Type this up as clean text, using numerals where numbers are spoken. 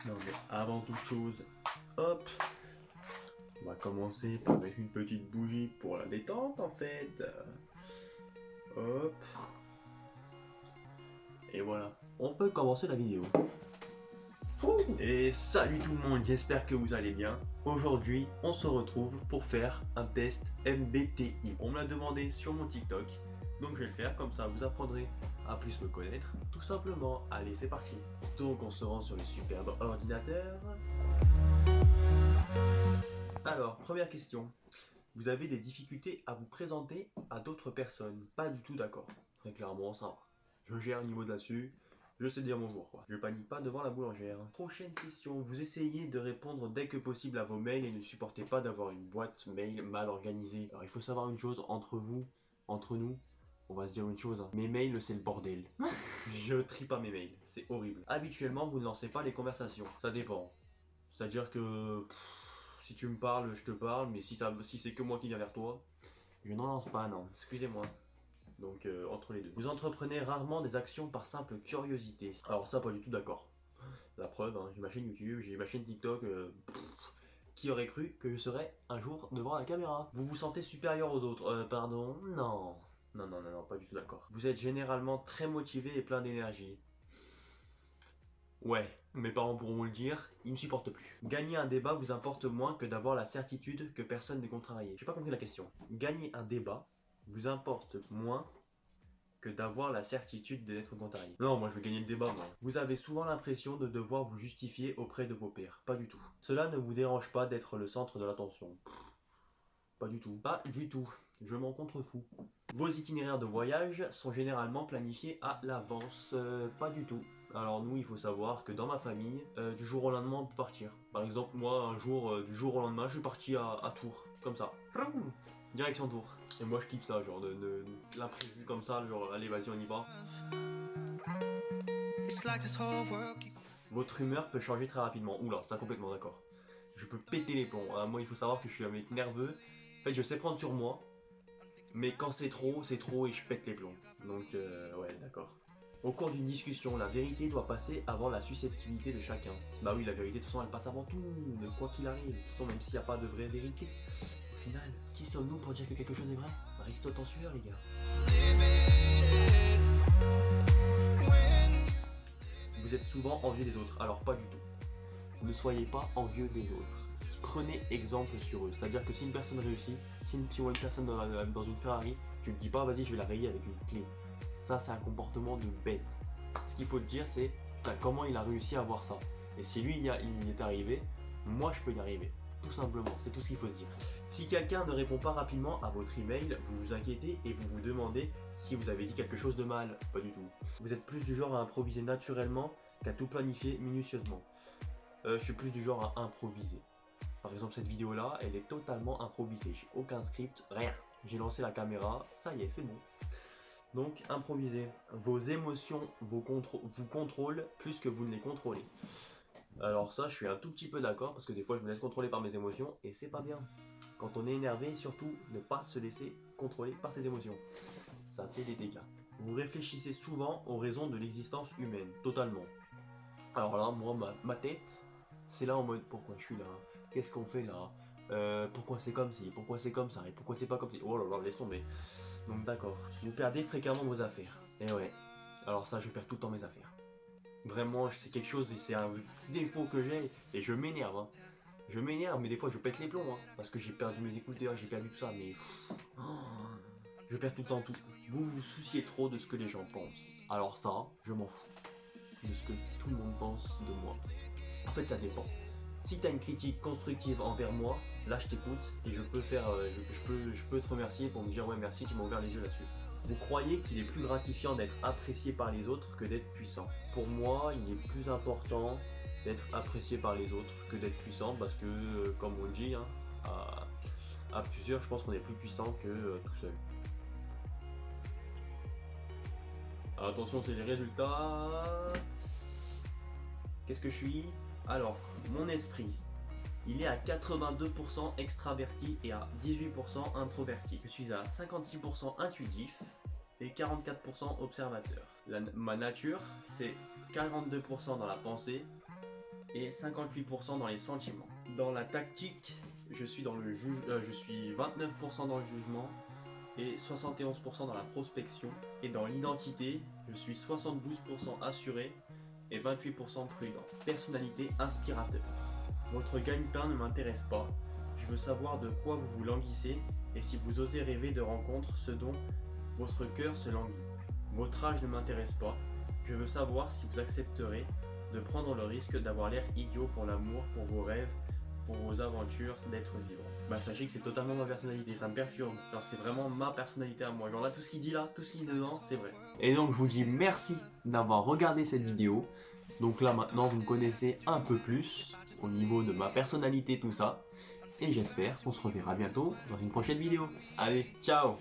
Non mais avant toute chose, hop, on va commencer par mettre une petite bougie pour la détente en fait. Hop. Et voilà, on peut commencer la vidéo. Et salut tout le monde, j'espère que vous allez bien. Aujourd'hui, on se retrouve pour faire un test MBTI. On me l'a demandé sur mon TikTok, donc je vais le faire, comme ça vous apprendrez à plus me connaître, tout simplement. Allez, c'est parti. Donc on se rend sur le superbe ordinateur. Alors, première question. Vous avez des difficultés à vous présenter à d'autres personnes? Pas du tout d'accord. Très clairement, ça va. Je gère le niveau de là-dessus. Je sais dire bonjour quoi. Je panique pas devant la boulangère. Prochaine question. Vous essayez de répondre dès que possible à vos mails et ne supportez pas d'avoir une boîte mail mal organisée. Alors il faut savoir une chose entre vous, entre nous. On va se dire une chose, hein. Mes mails c'est le bordel. Je trie pas mes mails, c'est horrible. Habituellement vous ne lancez pas les conversations. Ça dépend. C'est-à-dire que si tu me parles, je te parle, mais si c'est que moi qui viens vers toi, je n'en lance pas, non. Excusez-moi. Donc entre les deux. Vous entreprenez rarement des actions par simple curiosité. Alors ça, pas du tout d'accord. La preuve, hein, j'ai ma chaîne YouTube, j'ai ma chaîne TikTok. Qui aurait cru que je serais un jour devant la caméra? Vous vous sentez supérieur aux autres? Pardon? Non. Non, non, non, non, pas du tout d'accord. Vous êtes généralement très motivé et plein d'énergie. Ouais, mes parents pourront vous le dire, ils me supportent plus. Gagner un débat vous importe moins que d'avoir la certitude que personne n'est contrarié. J'ai pas compris la question. Gagner un débat vous importe moins que d'avoir la certitude d'être contrarié. Non, moi je veux gagner le débat, moi. Vous avez souvent l'impression de devoir vous justifier auprès de vos pairs. Pas du tout. Cela ne vous dérange pas d'être le centre de l'attention. Pas du tout. Pas du tout. Je m'en contrefous. Vos itinéraires de voyage sont généralement planifiés à l'avance. Pas du tout. Alors nous, il faut savoir que dans ma famille, du jour au lendemain, on peut partir. Par exemple, moi, un jour, du jour au lendemain, je suis parti à Tours, comme ça. Direction Tours. Et moi, je kiffe ça, genre de l'imprévu comme ça, genre allez, vas-y, on y va. Votre humeur peut changer très rapidement. Oula, ça complètement d'accord. Je peux péter les plombs. Moi, il faut savoir que je suis un mec nerveux. En fait, je sais prendre sur moi. Mais quand c'est trop et je pète les plombs. Donc, ouais, d'accord. Au cours d'une discussion, la vérité doit passer avant la susceptibilité de chacun. Bah oui, la vérité, de toute façon, elle passe avant tout, de quoi qu'il arrive. De toute façon, même s'il n'y a pas de vraie vérité. Au final, qui sommes-nous pour dire que quelque chose est vrai? Aristote en sueur, les gars. Vous êtes souvent envieux des autres. Alors, pas du tout. Ne soyez pas envieux des autres. Prenez exemple sur eux. C'est-à-dire que si une personne réussit, si tu vois une personne dans une Ferrari, tu ne te dis pas, vas-y, je vais la rayer avec une clé. Ça, c'est un comportement de bête. Ce qu'il faut te dire, c'est comment il a réussi à avoir ça. Et si lui, il y est arrivé, moi, je peux y arriver. Tout simplement, c'est tout ce qu'il faut se dire. Si quelqu'un ne répond pas rapidement à votre email, vous vous inquiétez et vous vous demandez si vous avez dit quelque chose de mal. Pas du tout. Vous êtes plus du genre à improviser naturellement qu'à tout planifier minutieusement. Je suis plus du genre à improviser. Par exemple, cette vidéo-là, elle est totalement improvisée. J'ai aucun script, rien. J'ai lancé la caméra, ça y est, c'est bon. Donc, improvisez. Vos émotions vous contrôlent plus que vous ne les contrôlez. Alors ça, je suis un tout petit peu d'accord, parce que des fois, je me laisse contrôler par mes émotions, et c'est pas bien. Quand on est énervé, surtout, ne pas se laisser contrôler par ses émotions. Ça fait des dégâts. Vous réfléchissez souvent aux raisons de l'existence humaine, totalement. Alors là, moi, ma tête, c'est là en mode, pourquoi je suis là? Qu'est-ce qu'on fait là? Pourquoi c'est comme ci? Pourquoi c'est comme ça? Et pourquoi c'est pas comme ci? Oh là là, laisse tomber. Donc d'accord. Vous perdez fréquemment vos affaires. Et ouais. Alors ça, je perds tout le temps mes affaires. Vraiment, c'est quelque chose, c'est un défaut que j'ai. Et je m'énerve, hein. Je m'énerve, mais des fois je pète les plombs, hein. Parce que j'ai perdu mes écouteurs, j'ai perdu tout ça, mais... je perds tout le temps tout. Vous vous souciez trop de ce que les gens pensent. Alors ça, je m'en fous. De ce que tout le monde pense de moi. En fait, ça dépend. Si tu as une critique constructive envers moi, là je t'écoute et je peux faire, je peux te remercier pour me dire ouais merci, tu m'as ouvert les yeux là-dessus. Vous croyez qu'il est plus gratifiant d'être apprécié par les autres que d'être puissant? Pour moi, il est plus important d'être apprécié par les autres que d'être puissant parce que, comme on dit, hein, à plusieurs, je pense qu'on est plus puissant que tout seul. Alors, attention, c'est les résultats. Qu'est-ce que je suis? Alors, mon esprit, il est à 82% extraverti et à 18% introverti. Je suis à 56% intuitif et 44% observateur. Ma nature, c'est 42% dans la pensée et 58% dans les sentiments. Dans la tactique, je suis 29% dans le jugement et 71% dans la prospection. Et dans l'identité, je suis 72% assuré et 28% prudent. Personnalité inspirateur. Votre gagne-pain ne m'intéresse pas. Je veux savoir de quoi vous vous languissez et si vous osez rêver de rencontres, ce dont votre cœur se languit. Votre âge ne m'intéresse pas. Je veux savoir si vous accepterez de prendre le risque d'avoir l'air idiot pour l'amour, pour vos rêves, pour vos aventures, d'être vivant. Sachez que c'est totalement ma personnalité, ça me perturbe. C'est vraiment ma personnalité à moi. Genre là, tout ce qu'il dit là, tout ce qu'il dit dedans, c'est vrai. Et donc je vous dis merci d'avoir regardé cette vidéo. Donc là maintenant vous me connaissez un peu plus au niveau de ma personnalité, tout ça. Et j'espère qu'on se reverra bientôt dans une prochaine vidéo. Allez, ciao!